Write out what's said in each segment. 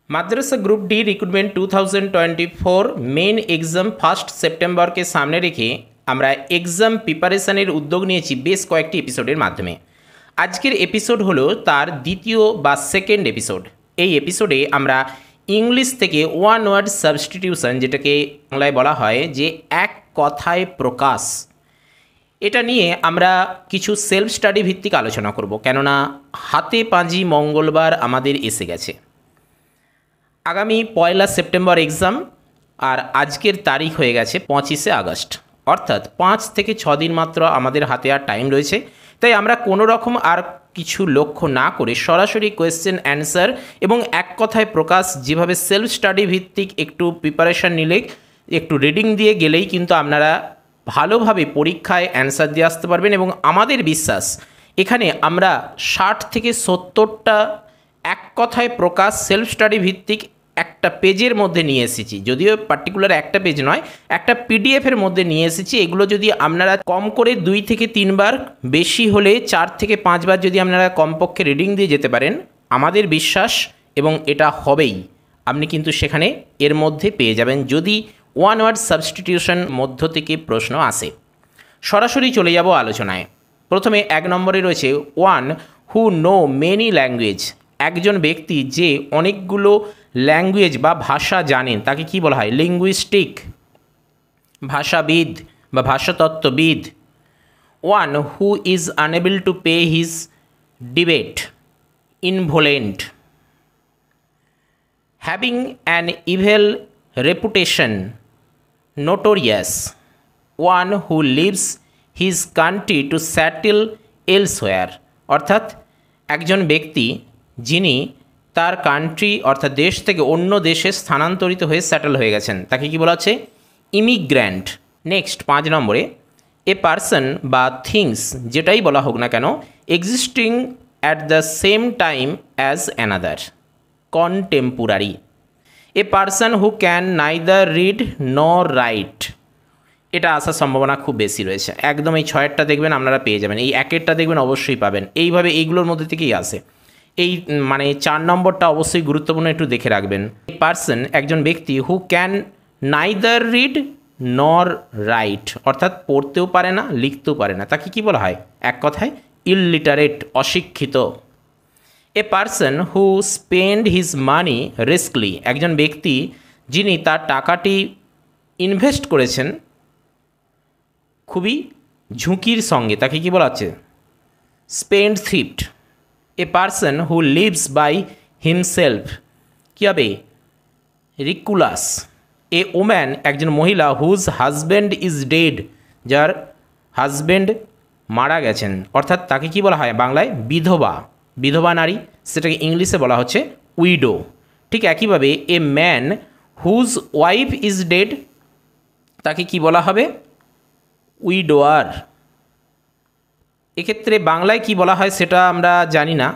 Madrasa group D recruitment 2024 main exam 1 September के सामने रेखे আমরা एग्जाम प्रिपारेशনের उद्योग নিয়েছি বেশ কয়েকটি এপিসোডের মাধ্যমে। আজকের এপিসোড হলো তার দ্বিতীয় বা সেকেন্ড এপিসোড। এই এপিসোডে আমরা ইংলিশ থেকে ওয়ান ওয়ার্ড সাবস্টিটিউশন, যেটাকে বাংলায় বলা হয় যে এক কথায় প্রকাশ, এটা নিয়ে আমরা কিছু সেলফ স্টাডি ভিত্তিক আলোচনা করব, কেননা হাতে পাঁজি মঙ্গলবার আমাদের এসে গেছে। আগামী 1 সেপ্টেম্বর এক্সাম, আর আজকের তারিখ হয়ে গেছে 25 আগস্ট, অর্থাৎ 5 থেকে 6 দিন মাত্র আমাদের হাতে আর টাইম রয়েছে। তাই আমরা কোনো রকম আর কিছু লক্ষ্য না করে সরাসরি কোয়েশ্চেন অ্যান্সার এবং এক কথায় প্রকাশ, যেভাবে সেলফ স্টাডি ভিত্তিক একটু প্রিপারেশান নিলে, একটু রিডিং দিয়ে গেলেই কিন্তু আপনারা ভালোভাবে পরীক্ষায় অ্যান্সার দিয়ে আসতে পারবেন। এবং আমাদের বিশ্বাস, এখানে আমরা 60 থেকে 70টা এক কথায় প্রকাশ সেলফ স্টাডি ভিত্তিক একটা পেজের মধ্যে নিয়ে এসেছি, যদিও পার্টিকুলার একটা পেজ নয়, একটা পিডিএফের মধ্যে নিয়ে এসেছি। এগুলো যদি আপনারা কম করে 2 থেকে 3 বার, বেশি হলে 4 থেকে 5 বার যদি আপনারা কমপক্ষে রিডিং দিয়ে যেতে পারেন, আমাদের বিশ্বাস এবং এটা হবেই, আপনি কিন্তু সেখানে এর মধ্যে পেয়ে যাবেন যদি ওয়ান ওয়ার্ড সাবস্টিটিউশন মধ্য থেকে প্রশ্ন আসে। সরাসরি চলে যাব আলোচনায়। প্রথমে 1 নম্বরে রয়েছে one who no many language. একজন ব্যক্তি যে অনেকগুলো ল্যাঙ্গুয়েজ বা ভাষা জানেন তাকে কি বলা হয়? লিঙ্গুইস্টিক, ভাষাবিদ বা ভাষাতত্ত্ববিদ। One who is unable to pay his ডিবেট, insolvent. Having an evil reputation, notorious. One who leaves his country to settle elsewhere. অর্থাৎ একজন ব্যক্তি যিনি তার কান্ট্রি অর্থাৎ দেশ থেকে অন্য দেশে স্থানান্তরিত হয়ে সেটেল হয়ে গেছেন তাকে কি বলা হচ্ছে? ইমিগ্র্যান্ট। নেক্সট 5 নম্বরে এ পারসন বা থিংস, যেটাই বলা হোক না কেন, existing at the same time as another, contemporary. A person who can neither read নর রাইট। এটা আসার সম্ভাবনা খুব বেশি রয়েছে। একদম এই 6টা দেখবেন আপনারা পেয়ে যাবেন, এই 1টা দেখবেন অবশ্যই পাবেন। এইভাবে এইগুলোর মধ্যে থেকেই আসে। এই মানে 4 নম্বরটা অবশ্যই গুরুত্বপূর্ণ, একটু দেখে রাখবেন। পারসন একজন ব্যক্তি হু ক্যান নাইদার রিড নর রাইট, অর্থাৎ পড়তেও পারে না লিখতেও পারে না, তাকে কি বলা হয়? এক কথায় ইললিটারেট, অশিক্ষিত। A person who spend his money রিস্কলি। একজন ব্যক্তি যিনি তার টাকাটি ইনভেস্ট করেছেন খুবই ঝুঁকির সঙ্গে, তাকে কি বলা হচ্ছে? Spendthrift. A person who lives by himself, কী হবে? রিকুলাস। এ ওম্যান একজন মহিলা হুজ হাজব্যান্ড ইজ ডেড, যার হাজব্যান্ড মারা গেছেন, অর্থাৎ তাকে কি বলা হয় বাংলায়? বিধবা, বিধবা নারী, সেটাকে ইংলিশে বলা হচ্ছে উইডো। ঠিক একইভাবে a man whose wife is dead, তাকে কি বলা হবে? উইডোয়ার। এক্ষেত্রে বাংলায় কি বলা হয় সেটা আমরা জানি না,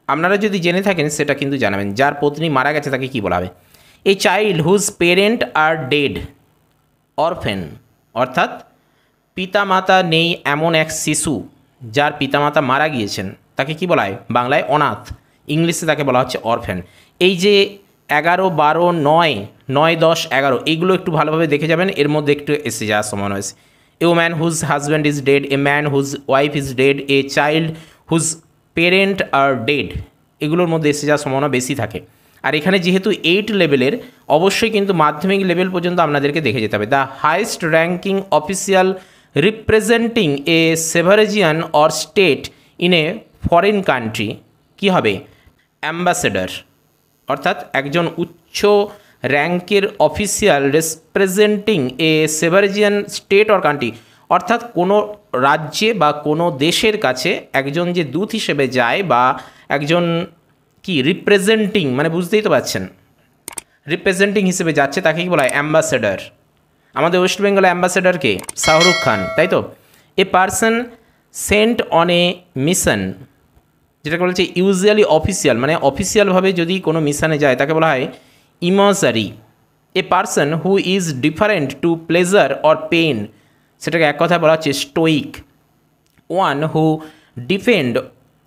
আপনারা যদি জেনে থাকেন সেটা কিন্তু জানাবেন। যার পত্নী মারা গেছে তাকে কি বলা হবে? A child whose parent are dead, orphan. অর্থাৎ পিতামাতা নেই এমন এক শিশু যার পিতামাতা মারা গিয়েছেন, তাকে কি বলা হয় বাংলায়? অনাথ। ইংলিশে তাকে বলা হচ্ছে অরফেন। এই যে 11, 12, 9, 9, 10, 11 এইগুলো একটু ভালোভাবে দেখে যাবেন, এর মধ্যে একটু এসে যাওয়ার সম্ভাবনা হয়েছে। A man whose husband is dead, a man whose wife is dead, a child whose parent are dead, এগুলোর মধ্যে এসে যাওয়ার সম্ভাবনা বেশি থাকে। আর এখানে যেহেতু 8 লেভেলের, অবশ্যই কিন্তু মাধ্যমিক লেভেল পর্যন্ত আপনাদেরকে দেখে যেতে হবে। The highest ranking official representing a sovereign or state in a foreign country, কী হবে? অ্যাম্বাসেডর। অর্থাৎ একজন উচ্চ র্যাঙ্কের official representing a sovereign state or country, অর্থাৎ কোনো রাজ্যে বা কোনো দেশের কাছে একজন যে দূত হিসেবে যায়, বা একজন কি রিপ্রেজেন্টিং, মানে বুঝতেই তো পারছেন, রিপ্রেজেন্টিং হিসেবে যাচ্ছে, তাকে কি বলা হয়? অ্যাম্বাসেডর। আমাদের ওয়েস্ট বেঙ্গলে অ্যাম্বাসেডারকে শাহরুখ খান, তাই তো। A person sent on a mission, যেটাকে বলছে ইউজুয়ালি অফিসিয়াল, মানে অফিসিয়ালভাবে যদি কোনো মিশনে যায় তাকে বলা হয় emissary. A person who is different to pleasure or pain, সেটাকে এক কথায় বলা হচ্ছে stoic. One who defend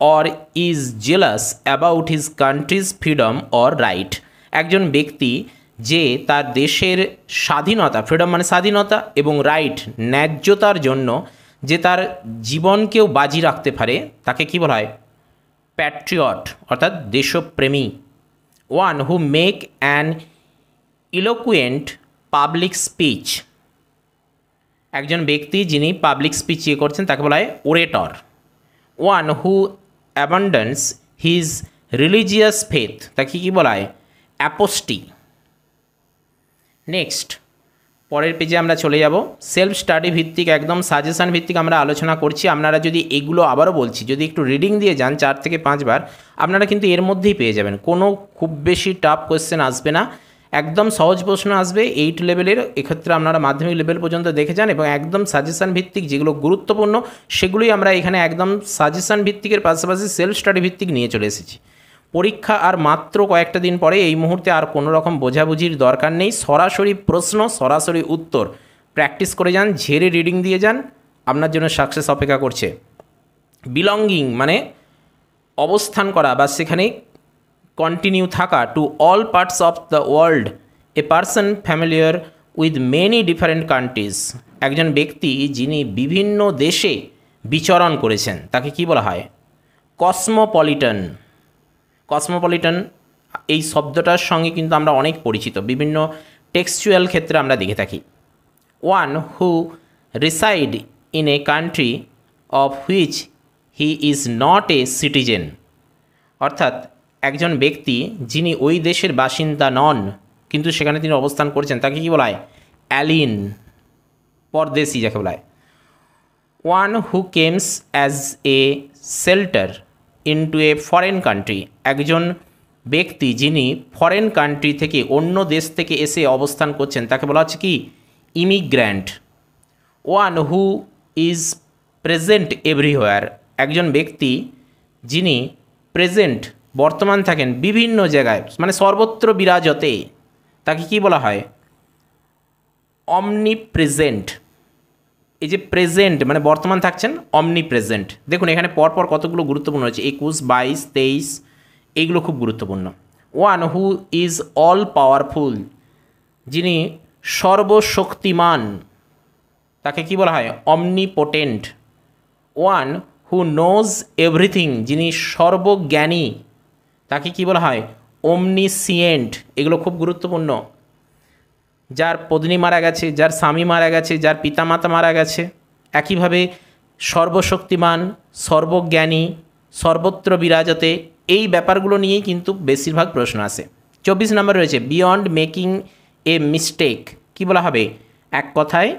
or is jealous about his country's freedom or right, একজন ব্যক্তি যে তার দেশের স্বাধীনতা, ফ্রিডম মানে স্বাধীনতা, এবং রাইট ন্যায্যতার জন্য যে তার জীবনকেও বাজি রাখতে পারে তাকে কী বলা হয়? প্যাট্রিয়ট, অর্থাৎ দেশপ্রেমী। One who make an eloquent public speech, একজন ব্যক্তি যিনি পাবলিক স্পিচ করছেন তাকে বলা হয় orator. One who abandons his religious faith, তাকে কী বলা হয়? অ্যাপোস্টি। নেক্সট পরের পেজে আমরা চলে যাব। সেলফ স্টাডি ভিত্তিক, একদম সাজেশান ভিত্তিক আমরা আলোচনা করছি। আপনারা যদি এগুলো আবারও বলছি, যদি একটু রিডিং দিয়ে যান 4 থেকে 5 বার, আপনারা কিন্তু এর মধ্যেই পেয়ে যাবেন। কোনো খুব বেশি টাফ কোয়েশ্চেন আসবে না, একদম সহজ প্রশ্ন আসবে 8 লেভেলের। এক্ষেত্রে আপনারা মাধ্যমিক লেভেল পর্যন্ত দেখে যান, এবং একদম সাজেশান ভিত্তিক যেগুলো গুরুত্বপূর্ণ সেগুলোই আমরা এখানে একদম সাজেশান ভিত্তিকের পাশাপাশি সেলফ স্টাডি ভিত্তিক নিয়ে চলে এসেছি। পরীক্ষা আর মাত্র কয়েকটা দিন পরে, এই মুহূর্তে আর কোনো রকম বোঝাবুঝির দরকার নেই। সরাসরি প্রশ্ন, সরাসরি উত্তর প্র্যাকটিস করে যান, ঝেড়ে রিডিং দিয়ে যান, আপনার জন্য সাকসেস অপেক্ষা করছে। বিলঙ্গিং মানে অবস্থান করা বা সেখানে কন্টিনিউ থাকা। To all parts of the world, a person familiar with many different countries, একজন ব্যক্তি যিনি বিভিন্ন দেশে বিচরণ করেছেন তাকে কি বলা হয়? কসমোপলিটন। কসমোপলিটন এই শব্দটার সঙ্গে কিন্তু আমরা অনেক পরিচিত, বিভিন্ন টেক্সচুয়াল ক্ষেত্রে আমরা দেখে থাকি। One who reside in a country of which he is not a citizen, অর্থাৎ একজন ব্যক্তি যিনি ওই দেশের বাসিন্দা নন কিন্তু সেখানে তিনি অবস্থান করছেন তাকে কী বলা হয়? অ্যালিন, পরদেশি যাকে বলা হয়। One who কেমস as a shelter into a foreign country, একজন ব্যক্তি যিনি ফরেন কান্ট্রি থেকে, অন্য দেশ থেকে এসে অবস্থান করছেন তাকে বলা হচ্ছে কি? Immigrant. One who is present everywhere, একজন ব্যক্তি যিনি প্রেজেন্ট বর্তমান থাকেন বিভিন্ন জায়গায়, মানে সর্বত্র বিরাজতে, তাকে কি বলা হয়? অমনি প্রেজেন্ট। এই যে প্রেজেন্ট মানে বর্তমান থাকছেন, অমনি প্রেজেন্ট। দেখুন এখানে পরপর কতগুলো গুরুত্বপূর্ণ রয়েছে, 21, 22, 23, এইগুলো খুব গুরুত্বপূর্ণ। One who is all powerful, যিনি সর্বশক্তিমান, তাকে কি বলা হয়? Omnipotent. One who knows everything, যিনি সর্বজ্ঞানী, তাকে কি বলা হয়? ওমনিসিয়েন্ট। এগুলো খুব গুরুত্বপূর্ণ। যার পত্নী মারা গেছে, যার স্বামী মারা গেছে, যার পিতামাতা মারা গেছে, একইভাবে সর্বশক্তিমান, সর্বজ্ঞানী, সর্বত্র বিরাজতে, এই ব্যাপারগুলো নিয়েই কিন্তু বেশিরভাগ প্রশ্ন আসে। 24 নম্বর রয়েছে বিয়ন্ড মেকিং এ মিস্টেক, কী বলা হবে? এক কথায়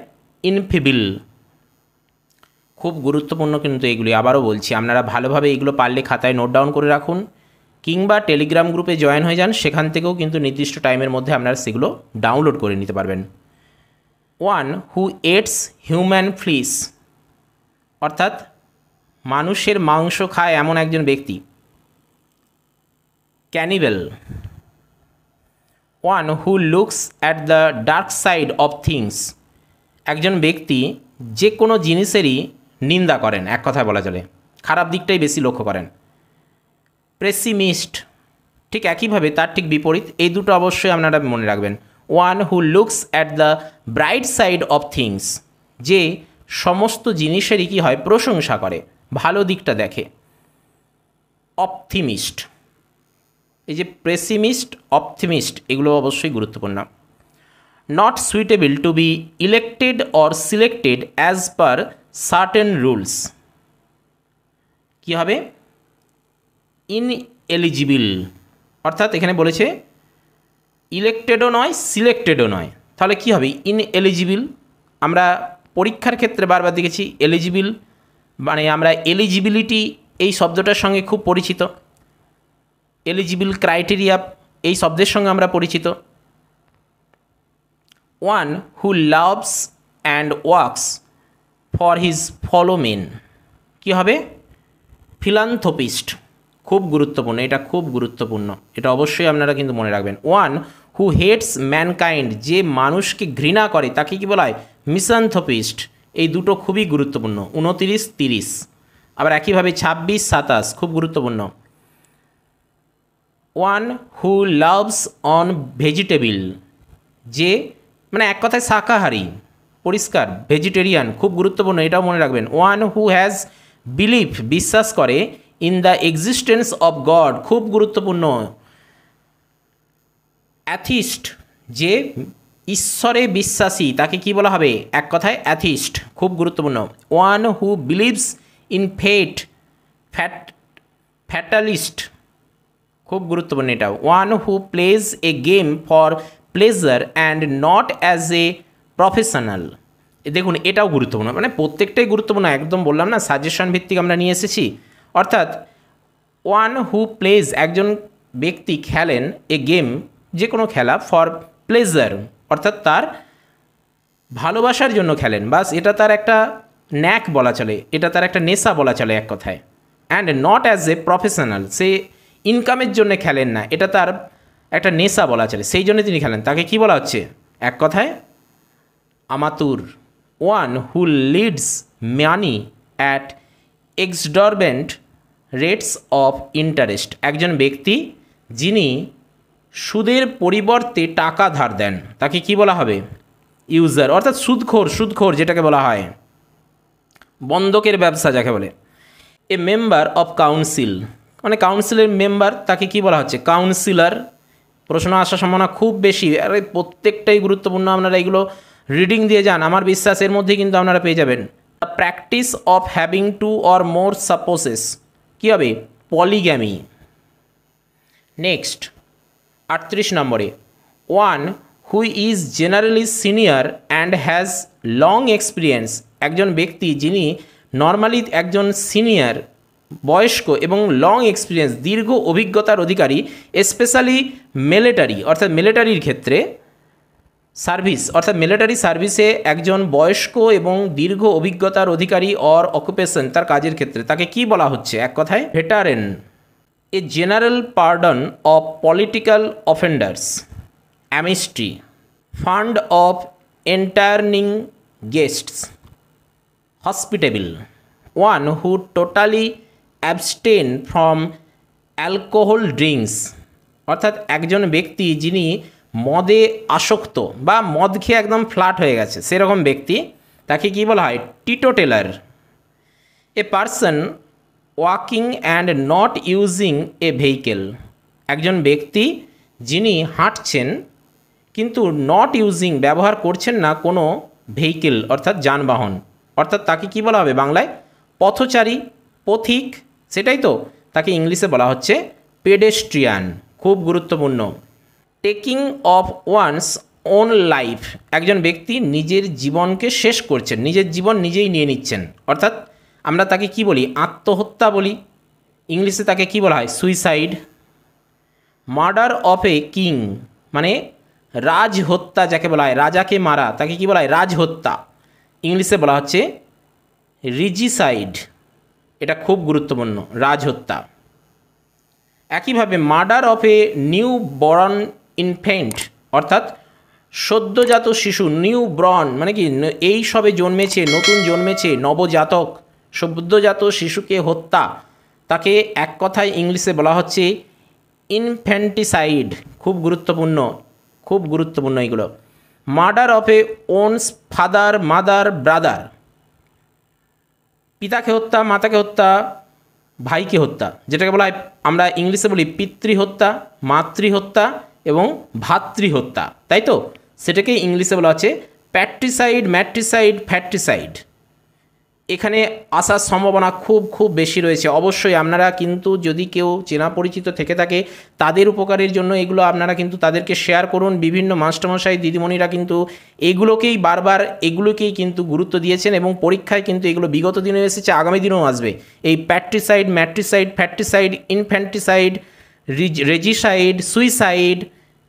ইনফিবিল। খুব গুরুত্বপূর্ণ কিন্তু এগুলি, আবারও বলছি, আপনারা ভালোভাবে এগুলো পারলে খাতায় নোট ডাউন করে রাখুন, কিংবা টেলিগ্রাম গ্রুপে জয়েন হয়ে যান, সেখান থেকেও কিন্তু নির্দিষ্ট টাইমের মধ্যে আপনারা সেগুলো ডাউনলোড করে নিতে পারবেন। One who eats human flesh, অর্থাৎ মানুষের মাংস খায় এমন একজন ব্যক্তি, cannibal. One who looks at the dark side of things, একজন ব্যক্তি যে কোনো জিনিসেরই নিন্দা করেন, এক কথায় বলা চলে খারাপ দিকটাই বেশি লক্ষ্য করেন। পেসিমিস্ট, ঠিক একইভাবে তার ঠিক বিপরীত। এই দুটো অবশ্যই আপনারা মনে রাখবেন। One who looks at the bright side of things, যে সমস্ত জিনিসেরই কী হয়? প্রশংসা করে, ভালো দিকটা দেখে। অপথিমিস্ট, এই যে পেসিমিস্ট, অপথিমিস্ট, এগুলো অবশ্যই গুরুত্বপূর্ণ। Not suitable to be elected or selected as per certain rules, কী হবে? ইনএলিজিবল, অর্থাৎ এখানে বলেছে ইলেক্টেডও নয়, সিলেক্টেডও নয়, তাহলে কী হবে? ইনএলিজিবল। আমরা পরীক্ষার ক্ষেত্রে বারবার দেখেছি এলিজিবল, মানে আমরা এলিজিবিলিটি এই শব্দটার সঙ্গে খুব পরিচিত, এলিজিবল ক্রাইটেরিয়া এই শব্দের সঙ্গে আমরা পরিচিত। One who loves and works for his fellow men, কী হবে? ফিলান্থোপিস্ট। খুব গুরুত্বপূর্ণ, এটা খুব গুরুত্বপূর্ণ, এটা অবশ্যই আপনারা কিন্তু মনে রাখবেন। ওয়ান হু হেটস ম্যানকাইন্ড, যে মানুষকে ঘৃণা করে তাকে কী বলা হয়? মিসান্থোপিস্ট। এই দুটো খুবই গুরুত্বপূর্ণ, 29, 30। আবার একইভাবে 26, 27 খুব গুরুত্বপূর্ণ। One who loves on vegetable, যে মানে এক কথায় শাকাহারী, পরিষ্কার ভেজিটেরিয়ান, খুব গুরুত্বপূর্ণ, এটাও মনে রাখবেন। ওয়ান হু হ্যাজ বিলিভ, বিশ্বাস করে, in the existence of god, খুব গুরুত্বপূর্ণ। অ্যাথিস্ট, যে ঈশ্বরে বিশ্বাসী, তাকে কি বলা হবে? এক কথায় অ্যাথিস্ট, খুব গুরুত্বপূর্ণ। One who believes in fatalist, খুব গুরুত্বপূর্ণ এটা। One who plays a game for pleasure and not as a professional, দেখুন এটাও গুরুত্বপূর্ণ, মানে প্রত্যেকটাই গুরুত্বপূর্ণ, একদম বললাম না সাজেশন ভিত্তিক আমরা নিয়ে এসেছি। অর্থাৎ ওয়ান হু প্লেজ, একজন ব্যক্তি খেলেন, এ গেম, যে কোনো খেলা, ফর প্লেজার, অর্থাৎ তার ভালোবাসার জন্য খেলেন, বাস এটা তার একটা ন্যাক বলা চলে, এটা তার একটা নেশা বলা চলে এক কথায়। And not as a professional, সে ইনকামের জন্য খেলেন না, এটা তার একটা নেশা বলা চলে, সেই জন্য তিনি খেলেন, তাকে কি বলা হচ্ছে? এক কথায় amateur. One who lends money at exorbitant rates of interest, একজন ব্যক্তি যিনি সুদের পরিবর্তে টাকা ধার দেন, তাকে কি বলা হবে? ইউজার, অর্থাৎ সুদখোর যেটাকে বলা হয়, বন্ধকের ব্যবসা যাকে বলে। এ মেম্বার অফ কাউন্সিল, মানে কাউন্সিলের মেম্বার, তাকে কি বলা হচ্ছে? কাউন্সিলর। প্রশ্ন আসার সম্ভাবনা খুব বেশি, আর প্রত্যেকটাই গুরুত্বপূর্ণ, আপনারা এগুলো রিডিং দিয়ে যান, আমার বিশ্বাস এর মধ্যেই কিন্তু আপনারা পেয়ে যাবেন। The practice of having two or more spouses, কী হবে? পলিগ্যামি। নেক্সট 38 নম্বরে, one who is generally senior and has long experience, একজন ব্যক্তি যিনি নর্মালি একজন সিনিয়র, বয়স্ক এবং লং এক্সপিরিয়েন্স, দীর্ঘ অভিজ্ঞতার অধিকারী, স্পেশালি মিলিটারি, অর্থাৎ মিলিটারির ক্ষেত্রে সার্ভিস, অর্থাৎ মিলিটারি সার্ভিসে একজন বয়স্ক এবং দীর্ঘ অভিজ্ঞতার অধিকারী অর অকুপেশন, তার কাজের ক্ষেত্রে, তাকে কি বলা হচ্ছে? এক কথায় veteran. A general pardon of political offenders, amnesty, fond of entertaining guests, hospitable. One who totally abstain from alcohol drinks, অর্থাৎ একজন ব্যক্তি যিনি মদে আসক্ত বা মদ খেয়ে একদম ফ্ল্যাট হয়ে গেছে, সেরকম ব্যক্তি, তাকে কি বলা হয়? Teetotaller. A person walking and not using a vehicle, একজন ব্যক্তি যিনি হাঁটছেন কিন্তু নট ইউজিং, ব্যবহার করছেন না কোনো ভেহিকেল, অর্থাৎ যানবাহন, অর্থাৎ তাকে কি বলা হবে বাংলায়? পথচারী, পথিক, সেটাই তো, তাকে ইংলিশে বলা হচ্ছে পেডেস্ট্রিয়ান, খুব গুরুত্বপূর্ণ। Taking of one's own life, একজন ব্যক্তি নিজের জীবনকে শেষ করছেন, নিজের জীবন নিজেই নিয়ে নিচ্ছেন, অর্থাৎ আমরা তাকে কি বলি? আত্মহত্যা বলি, ইংলিশে তাকে কি বলা হয়? Suicide. Murder of a king, মানে রাজহত্যা যাকে বলা হয়, রাজাকে মারা, তাকে কি বলা হয়? রাজহত্যা, ইংলিশে বলা হচ্ছে রিজিসাইড, এটা খুব গুরুত্বপূর্ণ, রাজহত্যা। একইভাবে murder of a new born infant, অর্থাৎ সদ্যজাত শিশু, নিউ ব্রন মানে কি? এই সবে জন্মেছে, নতুন জন্মেছে, নবজাতক, সদ্যজাত শিশুকে হত্যা, তাকে এক কথায় ইংলিশে বলা হচ্ছে ইনফ্যান্টিসাইড, খুব গুরুত্বপূর্ণ, খুব গুরুত্বপূর্ণ এগুলো। Murder of A ওনস father, mother, brother, পিতাকে হত্যা, মাতাকে হত্যা, ভাইকে হত্যা, যেটাকে বলা হয় আমরা ইংলিশে বলি পিতৃহত্যা, মাতৃহত্যা এবং ভাতৃহত্যা, তাই তো? সেটাকে ইংলিশে বলা হচ্ছে প্যাট্রিসাইড, ম্যাট্রিসাইড, ফ্যাট্রিসাইড। এখানে আসার সম্ভাবনা খুব বেশি রয়েছে। অবশ্যই আপনারা কিন্তু যদি কেউ চেনা পরিচিত থেকে থাকে, তাদের উপকারের জন্য এগুলো আপনারা কিন্তু তাদেরকে শেয়ার করুন। বিভিন্ন মাস্টারমশাই, দিদিমণিরা কিন্তু এগুলোকেই বারবার এগুলোকেই কিন্তু গুরুত্ব দিয়েছেন এবং পরীক্ষায় কিন্তু এগুলো বিগত দিনেও এসেছে, আগামী দিনেও আসবে। এই প্যাট্রিসাইড, ম্যাট্রিসাইড, ফ্যাট্রিসাইড, ইনফ্যান্টিসাইড, রেজিসাইড, সুইসাইড,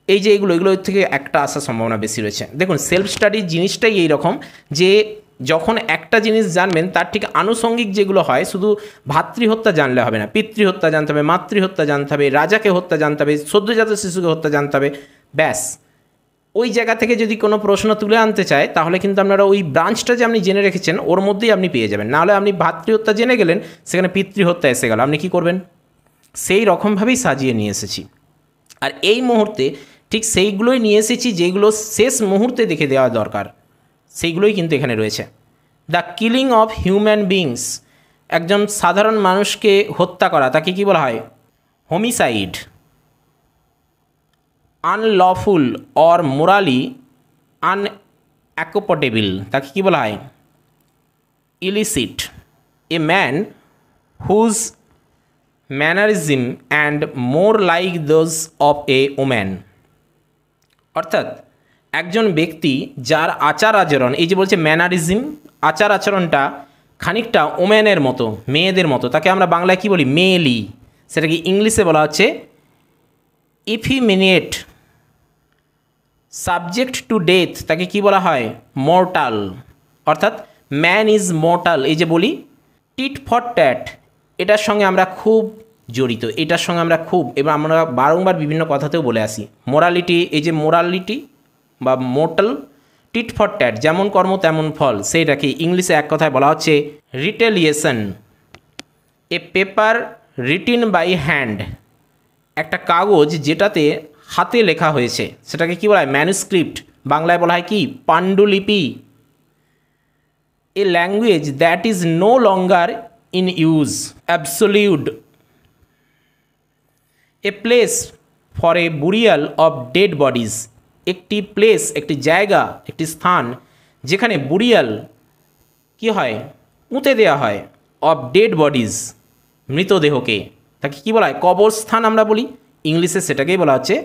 এই যে এগুলো থেকে একটা আসার সম্ভাবনা বেশি রয়েছে। দেখুন, সেলফ স্টাডির জিনিসটাই এই রকম যে যখন একটা জিনিস জানবেন তার ঠিক আনুষঙ্গিক যেগুলো হয়, শুধু ভাতৃহত্যা জানলে হবে না, পিতৃহত্যা জানতে হবে, মাতৃহত্যা জানতে হবে, রাজাকে হত্যা জানতে হবে, সদ্যজাত শিশুকে হত্যা জানতে হবে। ব্যাস, ওই জায়গা থেকে যদি কোনো প্রশ্ন তুলে আনতে চায় তাহলে কিন্তু আপনারা ওই ব্রাঞ্চটা যে আপনি জেনে রেখেছেন ওর মধ্যেই আপনি পেয়ে যাবেন। নাহলে আপনি ভাতৃহত্যা জেনে গেলেন, সেখানে পিতৃহত্যা এসে গেল, আপনি কী করবেন? সেই রকমভাবেই সাজিয়ে নিয়ে এসেছি। আর এই মুহূর্তে ঠিক সেইগুলোই নিয়ে এসেছি যেগুলো শেষ মুহূর্তে দেখে দেওয়া দরকার, সেইগুলোই কিন্তু এখানে রয়েছে। The killing of human beings, একজন সাধারণ মানুষকে হত্যা করা, তাকে কি বলা হয়? Homicide. Unlawful or morally unacceptable, তাকে কি বলা হয়? Illicit. A man whose mannerism and more like those of a woman, অর্থাৎ একজন ব্যক্তি যার আচার আচরণ, এই যে বলছে ম্যানারিজম, আচার আচরণটা খানিকটা ওম্যানের মতো, মেয়েদের মতো, তাকে আমরা বাংলায় কি বলি? মেয়েলি। সেটাকে ইংলিশে বলা হচ্ছে ইফিমিনেট। সাবজেক্ট টু ডেথ, তাকে কি বলা হয়? মর্টাল, অর্থাৎ ম্যান ইজ মর্টাল। এই যে বলি টিট ফর ট্যাট, এটার সঙ্গে আমরা খুব জড়িত, এটার সঙ্গে আমরা খুব, এবার আমরা বারংবার বিভিন্ন কথাতেও বলে আসি মোরালিটি, এই যে মোরালিটি বা মোর্টাল, টিট ফর ট্যাট, যেমন কর্ম তেমন ফল, সেইটাকে ইংলিশে এক কথায় বলা হচ্ছে retaliation. A paper written by hand, একটা কাগজ যেটাতে হাতে লেখা হয়েছে, সেটাকে কি বলা হয়? ম্যানুস্ক্রিপ্ট, বাংলায় বলা হয় কি? পাণ্ডুলিপি। A language that is no longer in use, absolute. A place for a burial of dead bodies, একটি প্লেস, একটি জায়গা, একটি স্থান যেখানে বুরিয়াল কি হয়? পুঁতে দেওয়া হয়, অফ ডেড বডিজ, মৃতদেহকে, তাকে কী বলা হয়? কবরস্থান আমরা বলি, ইংলিশে সেটাকেই বলা হচ্ছে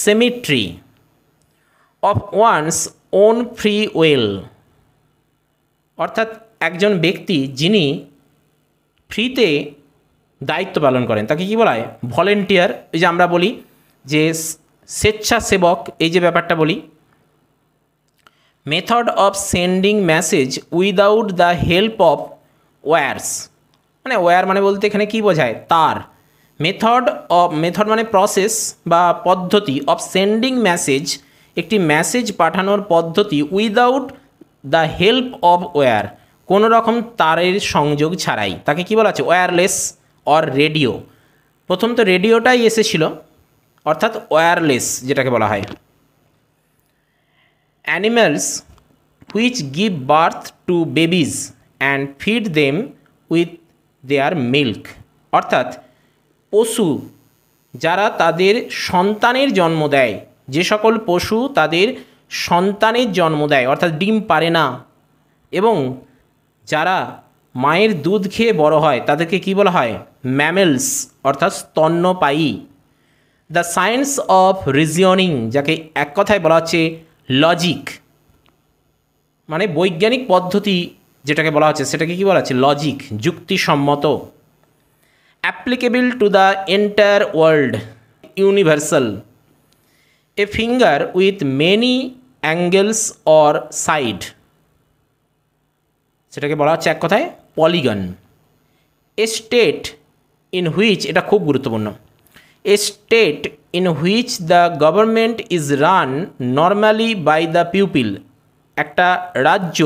cemetery. Of one's own free will, অর্থাৎ একজন ব্যক্তি যিনি ফ্রিতে দায়িত্ব পালন করেন, তাকে কী বলা হয়? ভলেন্টিয়ার। এই যে আমরা বলি যে স্বেচ্ছাসেবক, এই যে ব্যাপারটা বলি। Method of sending message without the help of wires, মানে ওয়্যার মানে বলতে এখানে কী বোঝায়? তার। মেথড মানে প্রসেস বা পদ্ধতি, অফ সেন্ডিং মেসেজ, একটি মেসেজ পাঠানোর পদ্ধতি, without the help of wire, কোনো রকম তারের সংযোগ ছাড়াই, তাকে কী বলা আছে? Wireless or radio. প্রথম তো রেডিওটাই এসেছিল, অর্থাৎ ওয়্যারলেস যেটাকে বলা হয়। Animals which give birth to babies and feed them with their milk, অর্থাৎ পশু যারা তাদের সন্তানের জন্ম দেয়, যে সকল পশু তাদের সন্তানের জন্ম দেয়, অর্থাৎ ডিম পারে না, এবং যারা মায়ের দুধ খেয়ে বড় হয়, তাদেরকে কি বলা হয়? ম্যামেলস, অর্থাৎ স্তন্যপায়ী। দ্য সায়েন্স অফ রিজনিং, যাকে এক কথায় বলা হচ্ছে লজিক, মানে বৈজ্ঞানিক পদ্ধতি যেটাকে বলা হচ্ছে সেটাকে কি বলা হচ্ছে? লজিক, যুক্তিসম্মত। Applicable to the entire world, universal. A finger with many angles or side, সেটাকে বলা হচ্ছে এক কথায় polygon. A state in which, এটা খুব গুরুত্বপূর্ণ, a state in which the government is run normally by the people, একটা রাজ্য,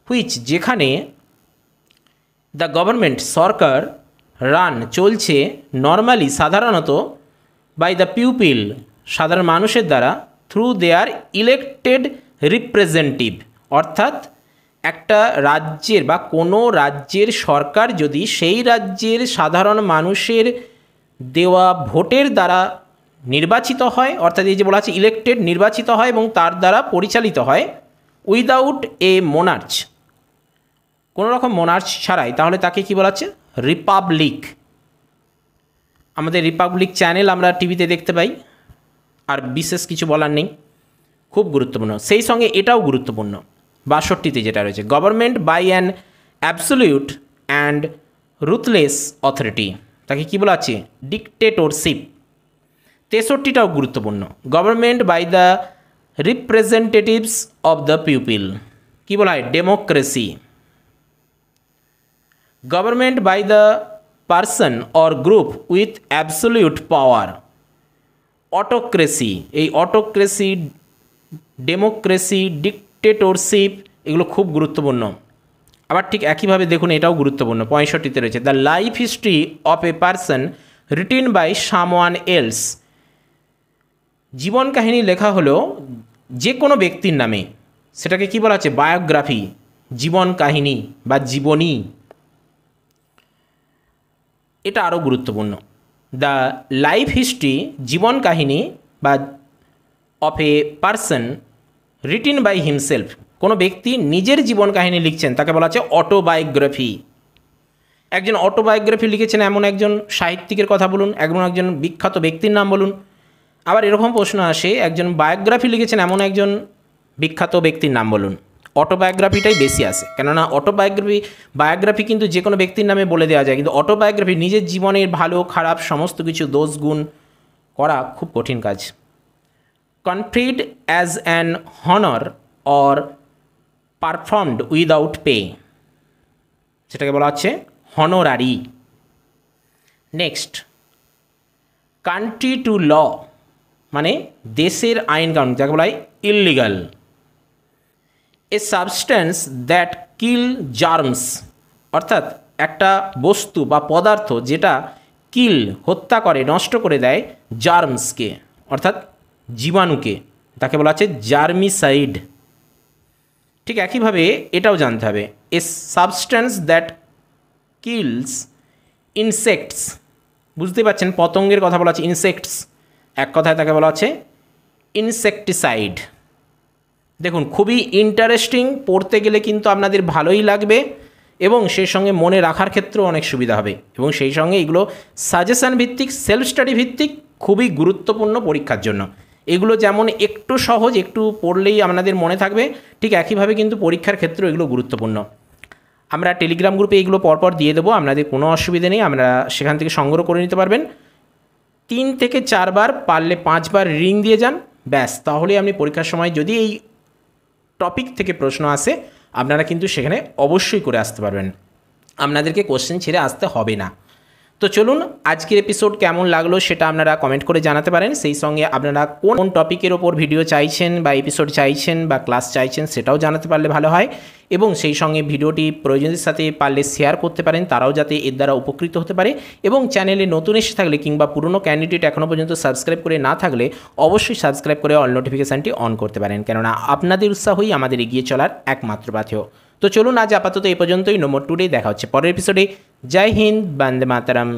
হুইচ যেখানে দ্য গভর্নমেন্ট সরকার, রান চলছে, নর্মালি সাধারণত, বাই দ্য পিপল সাধারণ মানুষের দ্বারা, থ্রু দেয়ার ইলেক্টেড রিপ্রেজেন্টেটিভ, অর্থাৎ একটা রাজ্যের বা কোনো রাজ্যের সরকার যদি সেই রাজ্যের সাধারণ মানুষের দেওয়া ভোটের দ্বারা নির্বাচিত হয়, অর্থাৎ এই যে বলা আছে ইলেক্টেড, নির্বাচিত হয় এবং তার দ্বারা পরিচালিত হয়, উইদাউট এ মোনার্চ, কোনো রকম মোনার্চ ছাড়াই, তাহলে তাকে কি বলা হচ্ছে? রিপাবলিক। আমাদের রিপাবলিক চ্যানেল আমরা টিভিতে দেখতে পাই, আর বিশেষ কিছু বলার নেই, খুব গুরুত্বপূর্ণ। সেই সঙ্গে এটাও গুরুত্বপূর্ণ ৬২তে যেটা রয়েছে, government by an absolute and ruthless authority, তাকে কী বলা আছে? ডিকটেটরশিপ। ৬৩টাও গুরুত্বপূর্ণ, government by the representatives of the people, কী বলা হয়? Democracy. Government by the person or group with absolute power, autocracy. এই অটোক্রেসি, ডেমোক্রেসি, ডিকটেটরশিপ, এগুলো খুব গুরুত্বপূর্ণ। আবার ঠিক একইভাবে দেখুন, এটাও গুরুত্বপূর্ণ, ৬৫তে রয়েছে, the life history of a person written by someone else, জীবন কাহিনী লেখা হলো যে কোনো ব্যক্তির নামে, সেটাকে কি বলা হচ্ছে? বায়োগ্রাফি, জীবন কাহিনী বা জীবনী। এটা আরও গুরুত্বপূর্ণ। দ্য লাইফ হিস্ট্রি, জীবন কাহিনী বা of a person written by himself, কোনো ব্যক্তি নিজের জীবন কাহিনী লিখছেন তাকে বলা হচ্ছে অটোবায়োগ্রাফি। একজন অটোবায়োগ্রাফি লিখেছেন এমন একজন সাহিত্যিকের কথা বলুন, একজন বিখ্যাত ব্যক্তির নাম বলুন। আবার এরকম প্রশ্ন আসে, একজন বায়োগ্রাফি লিখেছেন এমন একজন বিখ্যাত ব্যক্তির নাম বলুন। অটোবায়োগ্রাফিটাই বেশি আসে, কেননা বায়োগ্রাফি কিন্তু যে কোনো ব্যক্তির নামে বলে দেওয়া যায়, কিন্তু অটোবায়োগ্রাফি নিজের জীবনের ভালো খারাপ সমস্ত কিছু দোষ গুণ করা খুব কঠিন কাজ। Conferred as an honours or performed without pay, সেটাকে বলা হচ্ছে হনোরারি। নেক্সট, কান্ট্রি টু ল, মানে দেশের আইন কানুন, যাকে বলা হয় illegal. A substance that kill germs, অর্থাৎ একটা বস্তু বা পদার্থ যেটা কিল হত্যা করে, নষ্ট করে দেয়, জার্মসকে অর্থাৎ জীবাণুকে, তাকে বলা হচ্ছে জার্মিসাইড। ঠিক একইভাবে এটাও জানতে হবে, এ সাবস্টেন্স দ্যাট কিলস ইনসেক্টস, বুঝতে পারছেন পতঙ্গের কথা বলা হচ্ছে ইনসেক্টস, এক কথায় তাকে বলা হচ্ছে ইনসেকটিসাইড। দেখুন খুবই ইন্টারেস্টিং, পড়তে গেলে কিন্তু আপনাদের ভালোই লাগবে এবং সেই সঙ্গে মনে রাখার ক্ষেত্রেও অনেক সুবিধা হবে, এবং সেই সঙ্গে এগুলো সাজেশান ভিত্তিক, সেলফ স্টাডি ভিত্তিক, খুবই গুরুত্বপূর্ণ পরীক্ষার জন্য। এগুলো যেমন একটু সহজ, একটু পড়লেই আপনাদের মনে থাকবে, ঠিক একইভাবে কিন্তু পরীক্ষার ক্ষেত্রেও এগুলো গুরুত্বপূর্ণ। আমরা টেলিগ্রাম গ্রুপে এগুলো পরপর দিয়ে দেবো, আপনাদের কোনো অসুবিধা নেই, আমরা সেখান থেকে সংগ্রহ করে নিতে পারবেন। 3 থেকে 4 বার, পারলে 5 বার রিং দিয়ে যান, ব্যাস, তাহলে আপনি পরীক্ষার সময় যদি এই টপিক থেকে প্রশ্ন আসে আপনারা কিন্তু সেখানে অবশ্যই করে আসতে পারবেন, আপনাদেরকে কোশ্চেন ছেড়ে আসতে হবে না। তো চলুন, আজকের এপিসোড কেমন লাগলো সেটা আপনারা কমেন্ট করে জানাতে পারেন। সেই সঙ্গে আপনারা কোন টপিকের ওপর ভিডিও চাইছেন বা এপিসোড চাইছেন বা ক্লাস চাইছেন সেটাও জানাতে পারলে ভালো হয়, এবং সেই সঙ্গে ভিডিওটি প্রয়োজনের সাথে পারলে শেয়ার করতে পারেন, তারাও যাতে এর দ্বারা উপকৃত হতে পারে। এবং চ্যানেলে নতুন এসে থাকলে কিংবা পুরনো ক্যান্ডিডেট এখনও পর্যন্ত সাবস্ক্রাইব করে না থাকলে অবশ্যই সাবস্ক্রাইব করে অল নোটিফিকেশানটি অন করতে পারেন, কেননা আপনাদের উৎসাহই আমাদের এগিয়ে চলার একমাত্র পাথেয়। তো চলুন, আজ আপাতত এই পর্যন্তই। নো মোর টুডে, দেখা হচ্ছে পরের এপিসোডে। জয় হিন্দ, বন্দে মাতরম।